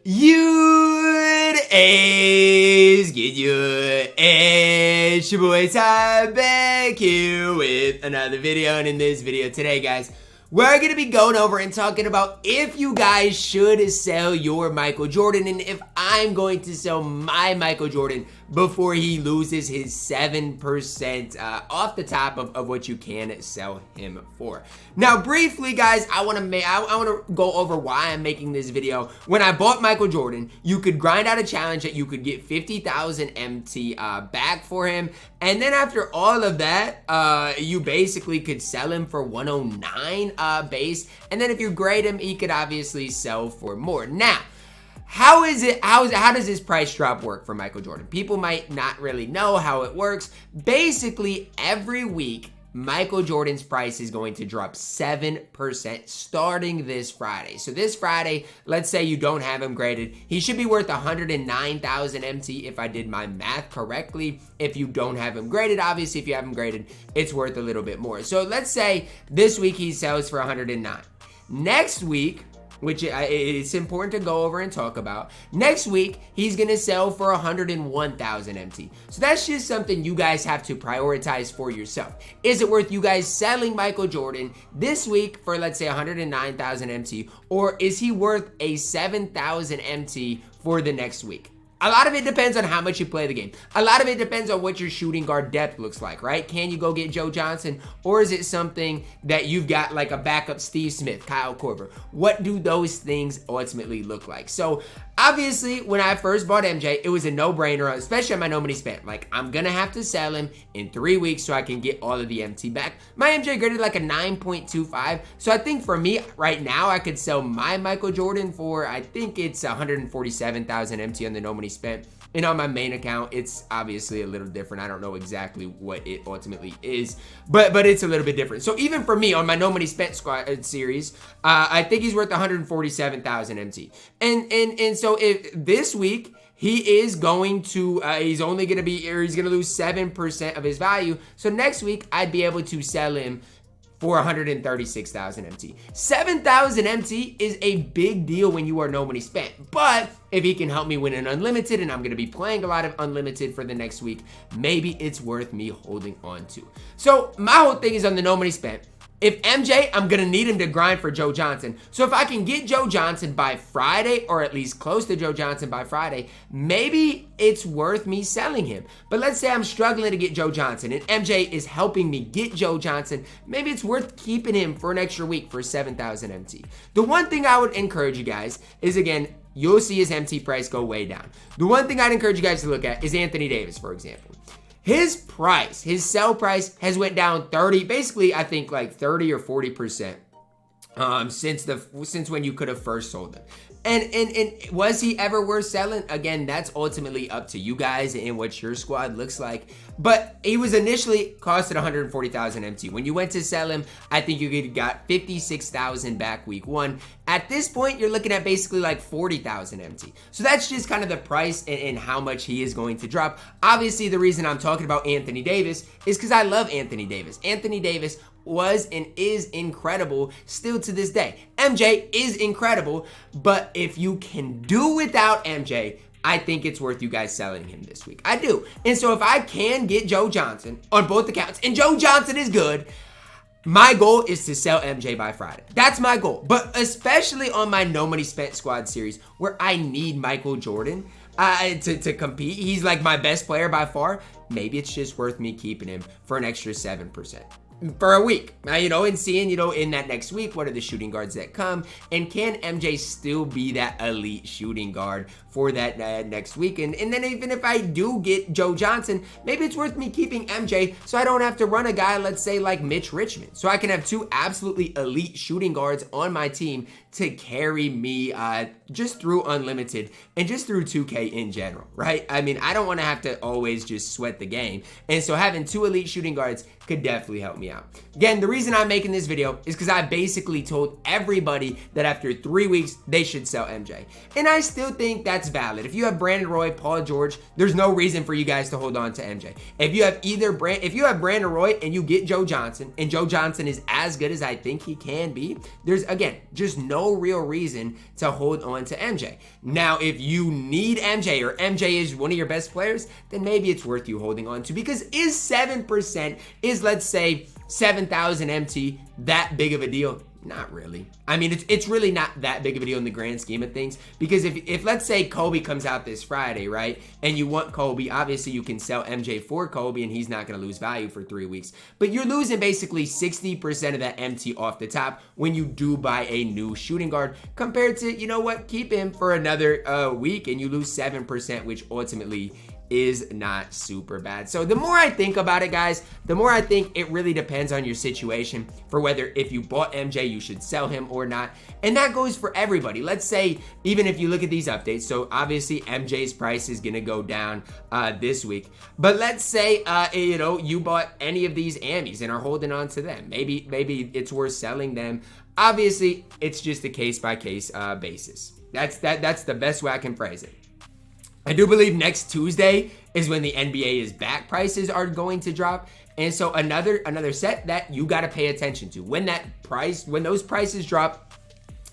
It is good, it's your boy Ty back here with another video, and in this video today, guys, we're going to be going over and talking about if you guys should sell your Michael Jordan and if I'm going to sell my Michael Jordan before he loses his 7% off the top of what you can sell him for. Now, briefly, guys, I want to go over why I'm making this video. When I bought Michael Jordan, you could grind out a challenge that you could get 50,000 MT back for him, and then after all of that, you basically could sell him for 109 base, and then if you grade him, he could obviously sell for more. Now, how does this price drop work for Michael Jordan? People might not really know how it works. Basically, every week, Michael Jordan's price is going to drop 7% starting this Friday. So this Friday, let's say you don't have him graded. He should be worth 109,000 MT if I did my math correctly. If you don't have him graded, obviously if you have him graded, it's worth a little bit more. So let's say this week he sells for 109. Next week, which it's important to go over and talk about. Next week, he's gonna sell for 101,000 MT. So that's just something you guys have to prioritize for yourself. Is it worth you guys selling Michael Jordan this week for, let's say, 109,000 MT, or is he worth a 7,000 MT for the next week? A lot of it depends on how much you play the game. A lot of it depends on what your shooting guard depth looks like, right? Can you go get Joe Johnson, or is it something that you've got like a backup Steve Smith, Kyle Korver? What do those things ultimately look like? So obviously, when I first bought MJ, it was a no-brainer, especially on my no money spent. Like, I'm gonna have to sell him in 3 weeks so I can get all of the MT back. My MJ graded like a 9.25, so I think for me right now, I could sell my Michael Jordan for, I think it's 147,000 MT on the no money spent. And on my main account, it's obviously a little different. I don't know exactly what it ultimately is, but it's a little bit different. So even for me on my no money spent squad series, I think he's worth 147,000 MT. And so if this week he is going to, he's only going to be, or he's going to lose 7% of his value. So next week I'd be able to sell him for 136,000 MT. 7,000 MT is a big deal when you are no money spent. But if he can help me win an unlimited, and I'm gonna be playing a lot of unlimited for the next week, maybe it's worth me holding on to. So my whole thing is on the no money spent. If MJ, I'm gonna need him to grind for Joe Johnson. So if I can get Joe Johnson by Friday, or at least close to Joe Johnson by Friday, maybe it's worth me selling him. But let's say I'm struggling to get Joe Johnson and MJ is helping me get Joe Johnson, maybe it's worth keeping him for an extra week for 7,000 MT. The one thing I would encourage you guys is, again, you'll see his MT price go way down. The one thing I'd encourage you guys to look at is Anthony Davis, for example. His price, his sell price has went down 30, basically I think like 30 or 40% since when you could have first sold him. And was he ever worth selling? Again, that's ultimately up to you guys and what your squad looks like. But he was initially costed 140,000 MT. When you went to sell him, I think you got 56,000 back week one. At this point, you're looking at basically like 40,000 MT. So that's just kind of the price and how much he is going to drop. Obviously, the reason I'm talking about Anthony Davis is because I love Anthony Davis. Anthony Davis was and is incredible still to this day. MJ is incredible, but if you can do without MJ, I think it's worth you guys selling him this week. I do. And so if I can get Joe Johnson on both accounts, and Joe Johnson is good, my goal is to sell MJ by Friday. That's my goal. But especially on my no money spent squad series where I need Michael Jordan to compete. He's like my best player by far. Maybe it's just worth me keeping him for an extra 7%. For a week, and seeing, in that next week, what are the shooting guards that come, and can MJ still be that elite shooting guard for that next week? And then even if I do get Joe Johnson, maybe it's worth me keeping MJ so I don't have to run a guy, let's say, like Mitch Richmond. So I can have two absolutely elite shooting guards on my team to carry me just through Unlimited and just through 2K in general, right? I mean, I don't want to have to always just sweat the game. And so having two elite shooting guards could definitely help me out. Again, the reason I'm making this video is because I basically told everybody that after 3 weeks, they should sell MJ. And I still think that's valid. If you have Brandon Roy, Paul George, there's no reason for you guys to hold on to MJ. If you have Brandon Roy and you get Joe Johnson, and Joe Johnson is as good as I think he can be, there's, again, just no real reason to hold on to MJ. Now, if you need MJ or MJ is one of your best players, then maybe it's worth you holding on to, because is 7%, let's say 7,000 MT that big of a deal? Not really. I mean, it's really not that big of a deal in the grand scheme of things, because if let's say Kobe comes out this Friday, right, and you want Kobe, obviously you can sell MJ for Kobe and he's not going to lose value for 3 weeks, but you're losing basically 60% of that MT off the top when you do buy a new shooting guard, compared to, you know what, keep him for another week and you lose 7%, which ultimately is not super bad. So the more I think about it, guys, the more I think it really depends on your situation for whether if you bought MJ, you should sell him or not. And that goes for everybody. Let's say, even if you look at these updates, so obviously MJ's price is gonna go down this week. But let's say, you know, you bought any of these Ammies and are holding on to them. Maybe it's worth selling them. Obviously, it's just a case-by-case basis. That's the best way I can phrase it. I do believe next Tuesday is when the NBA is back prices are going to drop. And so another set that you got to pay attention to. When those prices drop,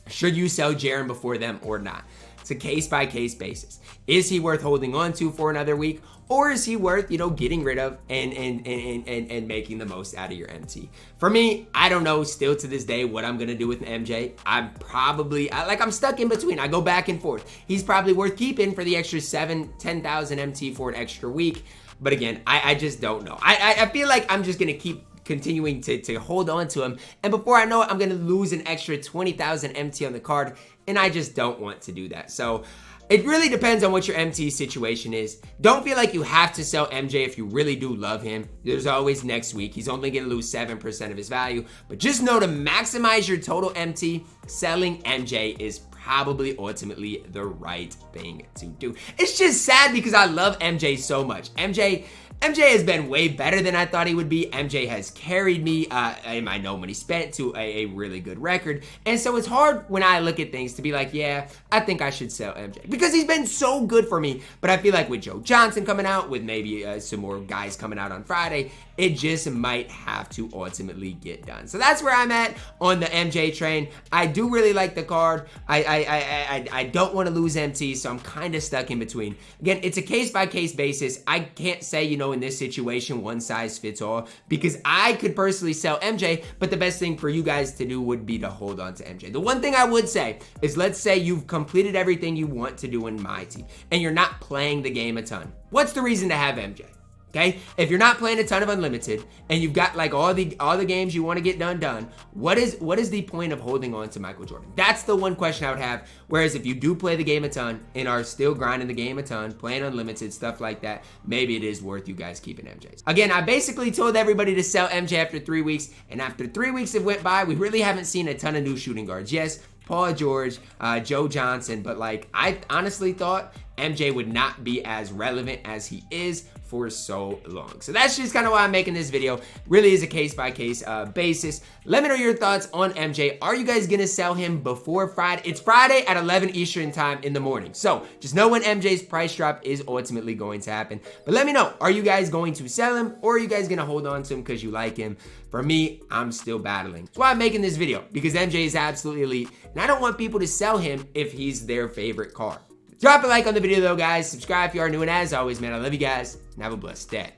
should you sell Jaren before them or not? It's a case-by-case basis. Is he worth holding on to for another week? Or is he worth, you know, getting rid of and making the most out of your MT? For me, I don't know still to this day what I'm going to do with MJ. I'm stuck in between. I go back and forth. He's probably worth keeping for the extra 10,000 MT for an extra week. But again, I just don't know. I feel like I'm just going to keep continuing to hold on to him. And before I know it, I'm going to lose an extra 20,000 MT on the card. And I just don't want to do that. So it really depends on what your MT situation is. Don't feel like you have to sell MJ if you really do love him. There's always next week. He's only going to lose 7% of his value. But just know to maximize your total MT, selling MJ is probably ultimately the right thing to do. It's just sad because I love MJ so much. MJ has been way better than I thought he would be. MJ has carried me in my no money spent to a really good record. And so it's hard when I look at things to be like, yeah, I think I should sell MJ because he's been so good for me. But I feel like with Joe Johnson coming out, with maybe some more guys coming out on Friday, it just might have to ultimately get done. So that's where I'm at on the MJ train. I do really like the card. I don't want to lose MT, so I'm kind of stuck in between. Again, it's a case-by-case basis. I can't say, you know, in this situation, one size fits all, because I could personally sell MJ, but the best thing for you guys to do would be to hold on to MJ. The one thing I would say is, let's say you've completed everything you want to do in my team, and you're not playing the game a ton. What's the reason to have MJ? Okay, if you're not playing a ton of unlimited and you've got like all the games you want to get done, what is the point of holding on to Michael Jordan? That's the one question I would have. Whereas if you do play the game a ton and are still grinding the game a ton, playing unlimited, stuff like that, maybe it is worth you guys keeping MJs. Again, I basically told everybody to sell MJ after 3 weeks, and after 3 weeks have went by, we really haven't seen a ton of new shooting guards. Yes, Paul George, Joe Johnson, but like I honestly thought MJ would not be as relevant as he is for so long. So that's just kind of why I'm making this video. Really is a case-by-case basis. Let me know your thoughts on MJ. Are you guys gonna sell him before Friday? It's Friday at 11 Eastern time in the morning. So just know when MJ's price drop is ultimately going to happen. But let me know, are you guys going to sell him, or are you guys gonna hold on to him because you like him? For me, I'm still battling. That's why I'm making this video, because MJ is absolutely elite, and I don't want people to sell him if he's their favorite card. Drop a like on the video though, guys. Subscribe if you are new, and as always, man, I love you guys, and have a blessed day.